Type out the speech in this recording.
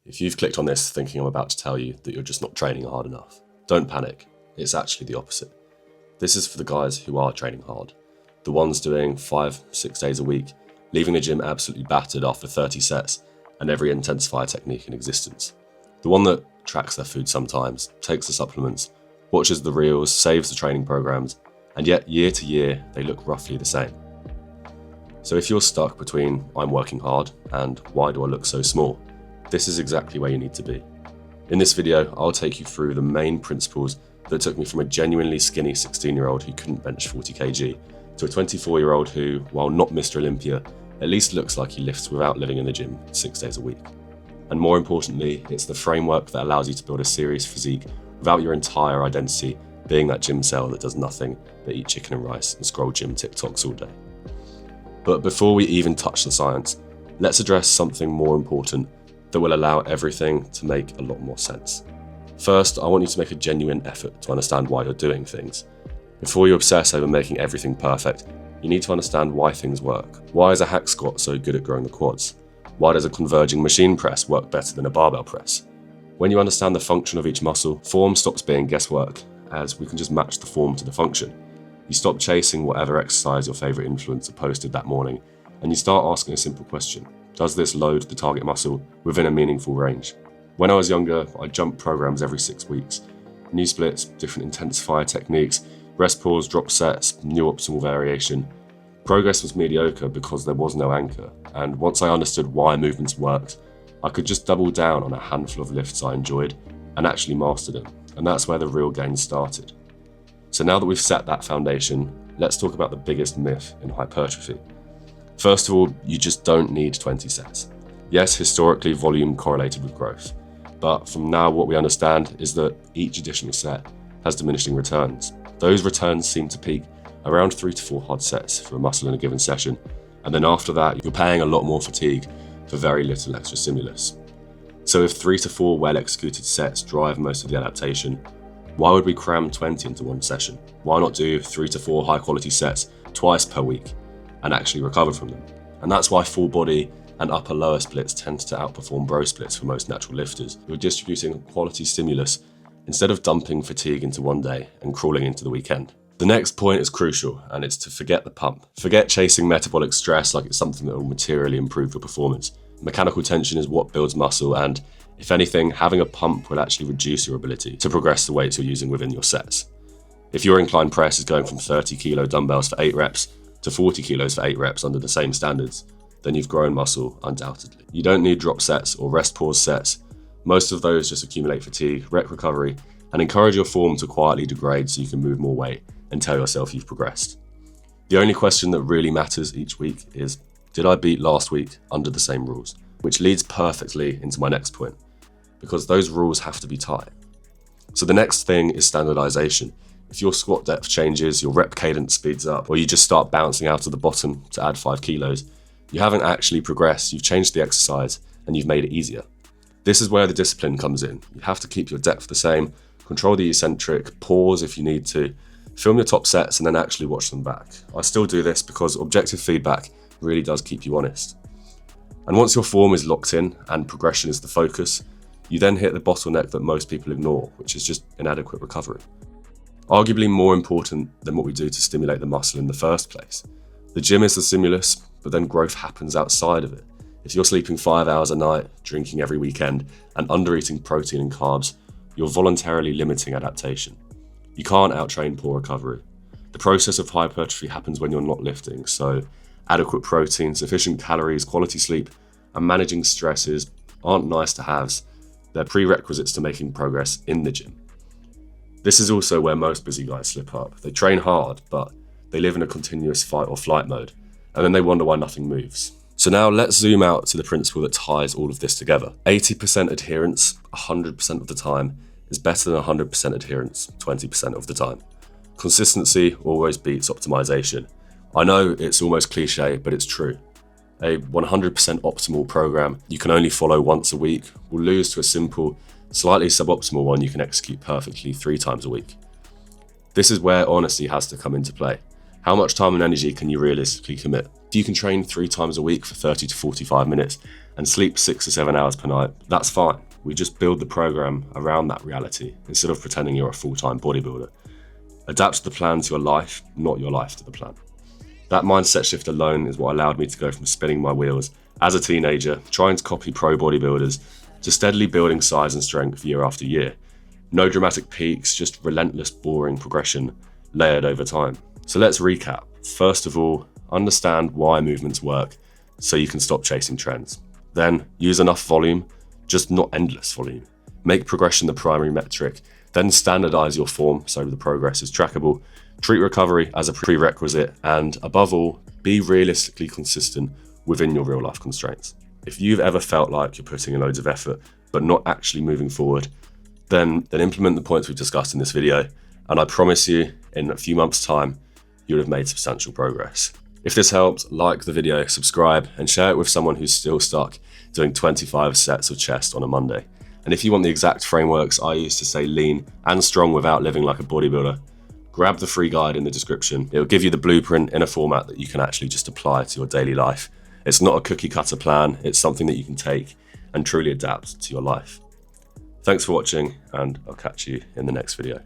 If you've clicked on this thinking I'm about to tell you that you're just not training hard enough, don't panic. It's actually the opposite. This is for the guys who are training hard. The ones doing 5-6 days a week, leaving the gym absolutely battered after 30 sets and every intensifier technique in existence. The one that tracks their food sometimes, takes the supplements, watches the reels, saves the training programs, and yet year to year they look roughly the same. So if you're stuck between I'm working hard and why do I look so small, this is exactly where you need to be. In this video, I'll take you through the main principles that took me from a genuinely skinny 16-year-old who couldn't bench 40 kg to a 24-year-old who, while not Mr. Olympia, at least looks like he lifts without living in the gym 6 days a week. And more importantly, it's the framework that allows you to build a serious physique without your entire identity being that gym cell that does nothing but eat chicken and rice and scroll gym TikToks all day. But before we even touch the science, let's address something more important that will allow everything to make a lot more sense. First, I want you to make a genuine effort to understand why you're doing things. Before you obsess over making everything perfect, you need to understand why things work. Why is a hack squat so good at growing the quads? Why does a converging machine press work better than a barbell press? When you understand the function of each muscle, form stops being guesswork, as we can just match the form to the function. You stop chasing whatever exercise your favorite influencer posted that morning, and you start asking a simple question. Does this load the target muscle within a meaningful range? When I was younger, I jumped programs every 6 weeks. New splits, different intensifier techniques, rest pause, drop sets, new optimal variation. Progress was mediocre because there was no anchor, and once I understood why movements worked, I could just double down on a handful of lifts I enjoyed and actually master them, and that's where the real gains started. So now that we've set that foundation, let's talk about the biggest myth in hypertrophy. First of all, you just don't need 20 sets. Yes, historically volume correlated with growth, but from now what we understand is that each additional set has diminishing returns. Those returns seem to peak around 3 to 4 hard sets for a muscle in a given session, and then after that you're paying a lot more fatigue for very little extra stimulus. So if 3 to 4 well-executed sets drive most of the adaptation, why would we cram 20 into one session? Why not do 3 to 4 high-quality sets twice per week and actually recover from them? And that's why full body and upper-lower splits tend to outperform bro splits for most natural lifters who are distributing quality stimulus instead of dumping fatigue into one day and crawling into the weekend. The next point is crucial, and it's to forget the pump. Forget chasing metabolic stress like it's something that will materially improve your performance. Mechanical tension is what builds muscle, and if anything, having a pump will actually reduce your ability to progress the weights you're using within your sets. If your incline press is going from 30 kilo dumbbells for 8 reps to 40 kilos for 8 reps under the same standards, then you've grown muscle undoubtedly. You don't need drop sets or rest pause sets. Most of those just accumulate fatigue, wreck recovery, and encourage your form to quietly degrade so you can move more weight and tell yourself you've progressed. The only question that really matters each week is, did I beat last week under the same rules? Which leads perfectly into my next point, because those rules have to be tight. So the next thing is standardization. If your squat depth changes, your rep cadence speeds up, or you just start bouncing out of the bottom to add 5 kilos, you haven't actually progressed, you've changed the exercise, and you've made it easier. This is where the discipline comes in. You have to keep your depth the same, control the eccentric, pause if you need to, film your top sets, and then actually watch them back. I still do this because objective feedback really does keep you honest. And once your form is locked in and progression is the focus, you then hit the bottleneck that most people ignore, which is just inadequate recovery. Arguably more important than what we do to stimulate the muscle in the first place. The gym is the stimulus, but then growth happens outside of it. If you're sleeping 5 hours a night, drinking every weekend, and under-eating protein and carbs, you're voluntarily limiting adaptation. You can't out-train poor recovery. The process of hypertrophy happens when you're not lifting, so adequate protein, sufficient calories, quality sleep, and managing stresses aren't nice to haves. They're prerequisites to making progress in the gym. This is also where most busy guys slip up. They train hard, but they live in a continuous fight or flight mode, and then they wonder why nothing moves. So now let's zoom out to the principle that ties all of this together. 80% adherence 100% of the time is better than 100% adherence 20% of the time. Consistency always beats optimization. I know it's almost cliche, but it's true. A 100% optimal program you can only follow once a week will lose to a simple, slightly suboptimal one you can execute perfectly 3 times a week. This is where honesty has to come into play. How much time and energy can you realistically commit? If you can train 3 times a week for 30 to 45 minutes and sleep 6 to 7 hours per night, that's fine. We just build the program around that reality instead of pretending you're a full-time bodybuilder. Adapt the plan to your life, not your life to the plan. That mindset shift alone is what allowed me to go from spinning my wheels as a teenager, trying to copy pro bodybuilders, to steadily building size and strength year after year. No dramatic peaks, just relentless, boring progression layered over time. So let's recap. First of all, understand why movements work so you can stop chasing trends. Then use enough volume, just not endless volume. Make progression the primary metric, then standardize your form so the progress is trackable. Treat recovery as a prerequisite, and above all, be realistically consistent within your real life constraints. If you've ever felt like you're putting in loads of effort but not actually moving forward, then implement the points we've discussed in this video, and I promise you, in a few months' time, you'll have made substantial progress. If this helped, like the video, subscribe, and share it with someone who's still stuck doing 25 sets of chest on a Monday. And if you want the exact frameworks I use to stay lean and strong without living like a bodybuilder, grab the free guide in the description. It will give you the blueprint in a format that you can actually just apply to your daily life. It's not a cookie cutter plan, it's something that you can take and truly adapt to your life. Thanks for watching, and I'll catch you in the next video.